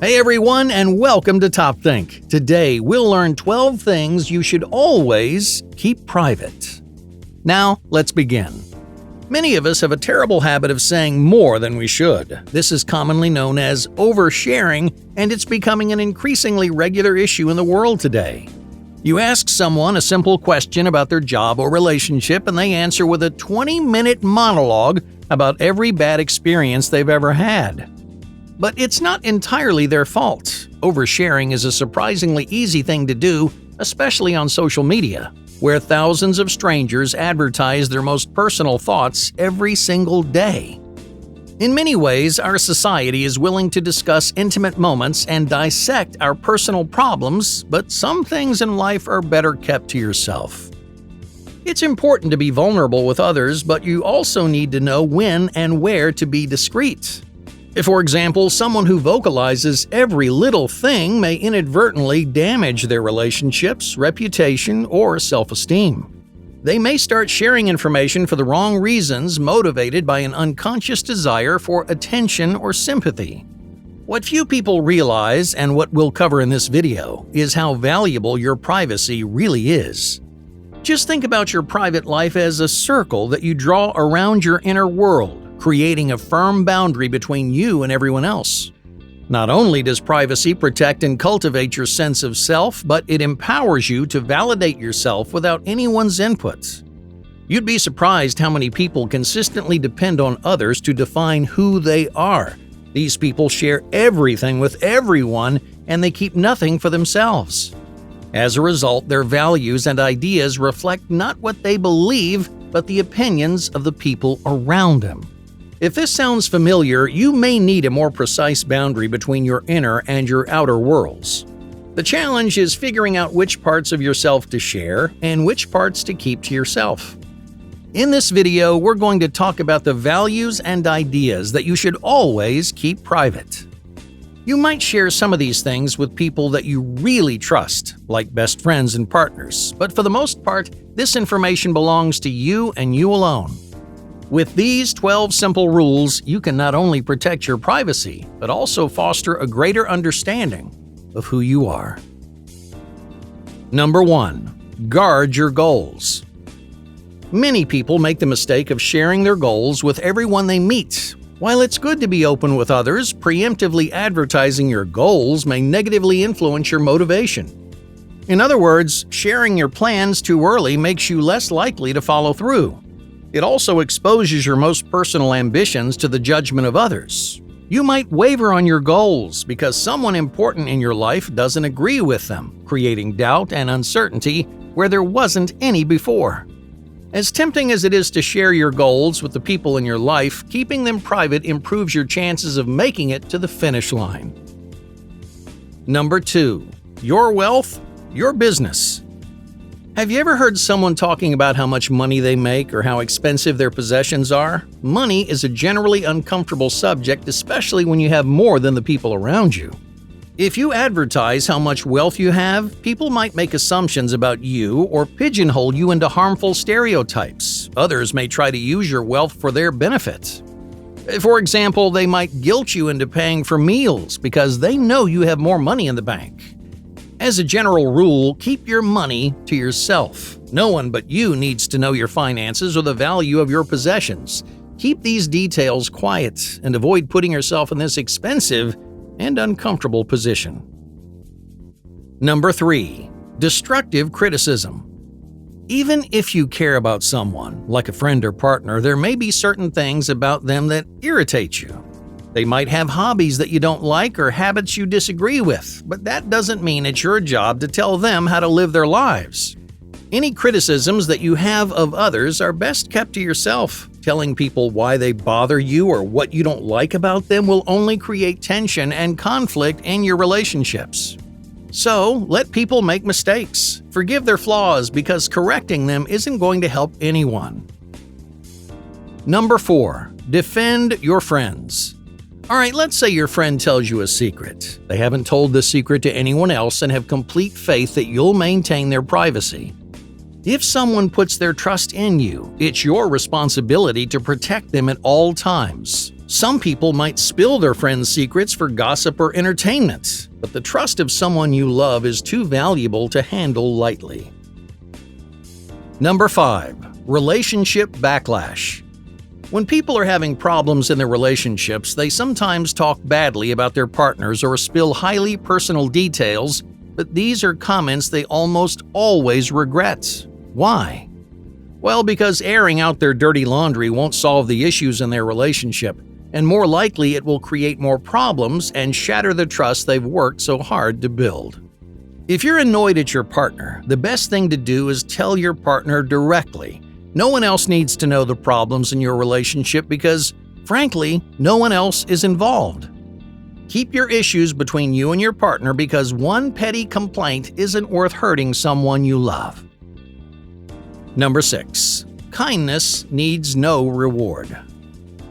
Hey everyone, and welcome to Top Think. Today, we'll learn 12 things you should always keep private. Now, let's begin. Many of us have a terrible habit of saying more than we should. This is commonly known as oversharing, and it's becoming an increasingly regular issue in the world today. You ask someone a simple question about their job or relationship, and they answer with a 20-minute monologue about every bad experience they've ever had. But it's not entirely their fault. Oversharing is a surprisingly easy thing to do, especially on social media, where thousands of strangers advertise their most personal thoughts every single day. In many ways, our society is willing to discuss intimate moments and dissect our personal problems, but some things in life are better kept to yourself. It's important to be vulnerable with others, but you also need to know when and where to be discreet. For example, someone who vocalizes every little thing may inadvertently damage their relationships, reputation, or self-esteem. They may start sharing information for the wrong reasons, motivated by an unconscious desire for attention or sympathy. What few people realize, and what we'll cover in this video, is how valuable your privacy really is. Just think about your private life as a circle that you draw around your inner world, creating a firm boundary between you and everyone else. Not only does privacy protect and cultivate your sense of self, but it empowers you to validate yourself without anyone's input. You'd be surprised how many people consistently depend on others to define who they are. These people share everything with everyone, and they keep nothing for themselves. As a result, their values and ideas reflect not what they believe, but the opinions of the people around them. If this sounds familiar, you may need a more precise boundary between your inner and your outer worlds. The challenge is figuring out which parts of yourself to share and which parts to keep to yourself. In this video, we're going to talk about the values and ideas that you should always keep private. You might share some of these things with people that you really trust, like best friends and partners, but for the most part, this information belongs to you and you alone. With these 12 simple rules, you can not only protect your privacy, but also foster a greater understanding of who you are. Number 1. Guard your goals. Many people make the mistake of sharing their goals with everyone they meet. While it's good to be open with others, preemptively advertising your goals may negatively influence your motivation. In other words, sharing your plans too early makes you less likely to follow through. It also exposes your most personal ambitions to the judgment of others. You might waver on your goals because someone important in your life doesn't agree with them, creating doubt and uncertainty where there wasn't any before. As tempting as it is to share your goals with the people in your life, keeping them private improves your chances of making it to the finish line. Number 2. Your wealth, your business. Have you ever heard someone talking about how much money they make or how expensive their possessions are? Money is a generally uncomfortable subject, especially when you have more than the people around you. If you advertise how much wealth you have, people might make assumptions about you or pigeonhole you into harmful stereotypes. Others may try to use your wealth for their benefit. For example, they might guilt you into paying for meals because they know you have more money in the bank. As a general rule, keep your money to yourself. No one but you needs to know your finances or the value of your possessions. Keep these details quiet and avoid putting yourself in this expensive and uncomfortable position. Number 3. Destructive criticism. Even if you care about someone, like a friend or partner, there may be certain things about them that irritate you. They might have hobbies that you don't like or habits you disagree with, but that doesn't mean it's your job to tell them how to live their lives. Any criticisms that you have of others are best kept to yourself. Telling people why they bother you or what you don't like about them will only create tension and conflict in your relationships. So, let people make mistakes. Forgive their flaws because correcting them isn't going to help anyone. Number 4. Defend your friends. Alright, let's say your friend tells you a secret. They haven't told the secret to anyone else and have complete faith that you'll maintain their privacy. If someone puts their trust in you, it's your responsibility to protect them at all times. Some people might spill their friends' secrets for gossip or entertainment, but the trust of someone you love is too valuable to handle lightly. Number 5. Relationship backlash. When people are having problems in their relationships, they sometimes talk badly about their partners or spill highly personal details, but these are comments they almost always regret. Why? Well, because airing out their dirty laundry won't solve the issues in their relationship, and more likely it will create more problems and shatter the trust they've worked so hard to build. If you're annoyed at your partner, the best thing to do is tell your partner directly. No one else needs to know the problems in your relationship because, frankly, no one else is involved. Keep your issues between you and your partner because one petty complaint isn't worth hurting someone you love. Number 6. Kindness needs no reward.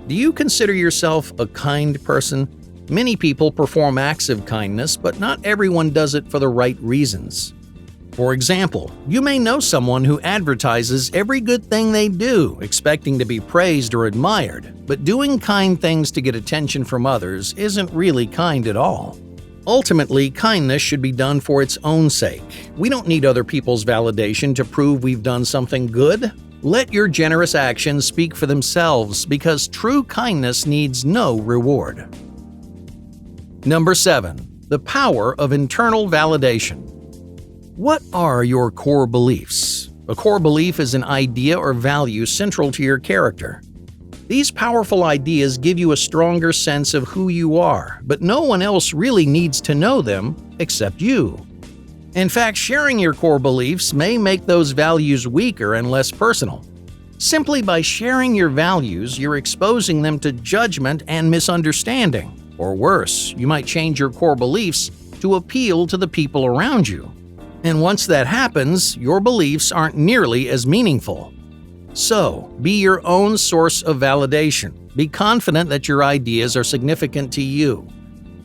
Do you consider yourself a kind person? Many people perform acts of kindness, but not everyone does it for the right reasons. For example, you may know someone who advertises every good thing they do, expecting to be praised or admired, but doing kind things to get attention from others isn't really kind at all. Ultimately, kindness should be done for its own sake. We don't need other people's validation to prove we've done something good. Let your generous actions speak for themselves because true kindness needs no reward. Number 7. The power of internal validation. What are your core beliefs? A core belief is an idea or value central to your character. These powerful ideas give you a stronger sense of who you are, but no one else really needs to know them except you. In fact, sharing your core beliefs may make those values weaker and less personal. Simply by sharing your values, you're exposing them to judgment and misunderstanding. Or worse, you might change your core beliefs to appeal to the people around you. And once that happens, your beliefs aren't nearly as meaningful. So, be your own source of validation. Be confident that your ideas are significant to you.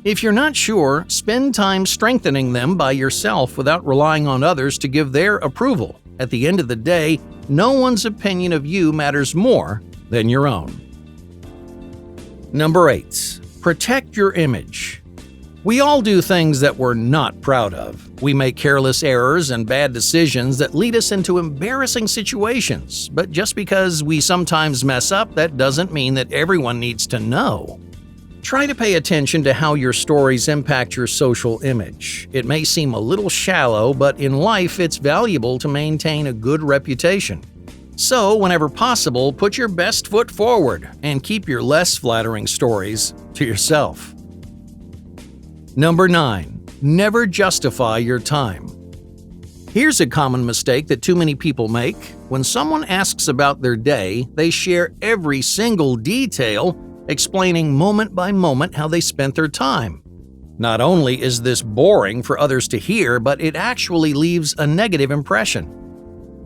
If you're not sure, spend time strengthening them by yourself without relying on others to give their approval. At the end of the day, no one's opinion of you matters more than your own. Number 8. Protect your image. We all do things that we're not proud of. We make careless errors and bad decisions that lead us into embarrassing situations. But just because we sometimes mess up, that doesn't mean that everyone needs to know. Try to pay attention to how your stories impact your social image. It may seem a little shallow, but in life it's valuable to maintain a good reputation. So, whenever possible, put your best foot forward and keep your less flattering stories to yourself. Number 9. Never justify your time. Here's a common mistake that too many people make. When someone asks about their day, they share every single detail, explaining moment by moment how they spent their time. Not only is this boring for others to hear, but it actually leaves a negative impression.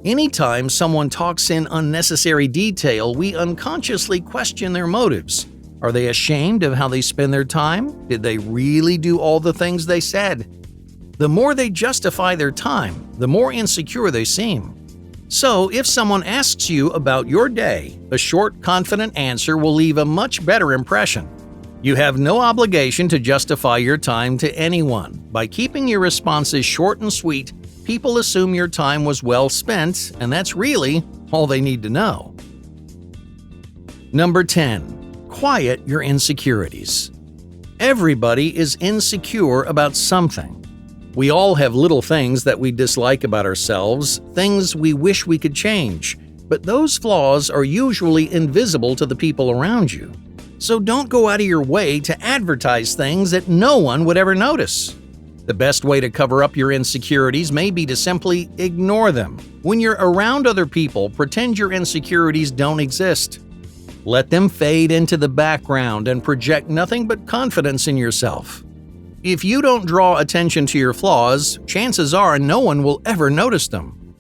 Anytime someone talks in unnecessary detail, we unconsciously question their motives. Are they ashamed of how they spend their time? Did they really do all the things they said? The more they justify their time, the more insecure they seem. So, if someone asks you about your day, a short, confident answer will leave a much better impression. You have no obligation to justify your time to anyone. By keeping your responses short and sweet, people assume your time was well spent, and that's really all they need to know. Number 10. Quiet your insecurities. Everybody is insecure about something. We all have little things that we dislike about ourselves, things we wish we could change, but those flaws are usually invisible to the people around you. So don't go out of your way to advertise things that no one would ever notice. The best way to cover up your insecurities may be to simply ignore them. When you're around other people, pretend your insecurities don't exist. Let them fade into the background and project nothing but confidence in yourself. If you don't draw attention to your flaws, chances are no one will ever notice them.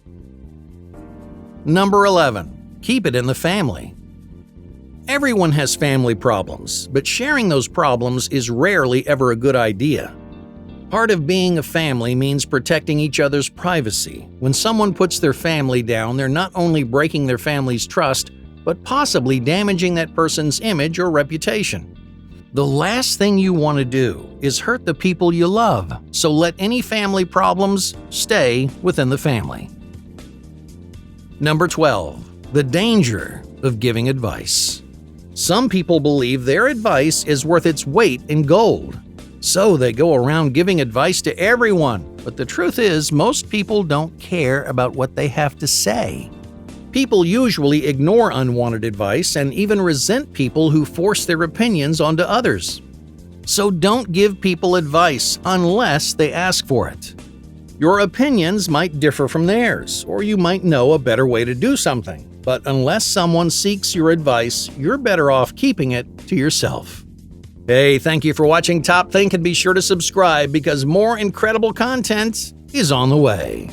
Number 11. Keep it in the family. Everyone has family problems, but sharing those problems is rarely ever a good idea. Part of being a family means protecting each other's privacy. When someone puts their family down, they're not only breaking their family's trust, but possibly damaging that person's image or reputation. The last thing you want to do is hurt the people you love, so let any family problems stay within the family. Number 12. The danger of giving advice. Some people believe their advice is worth its weight in gold, so they go around giving advice to everyone, but the truth is most people don't care about what they have to say. People usually ignore unwanted advice and even resent people who force their opinions onto others. So don't give people advice unless they ask for it. Your opinions might differ from theirs, or you might know a better way to do something, but unless someone seeks your advice, you're better off keeping it to yourself. Hey, thank you for watching Top Think, and be sure to subscribe because more incredible content is on the way.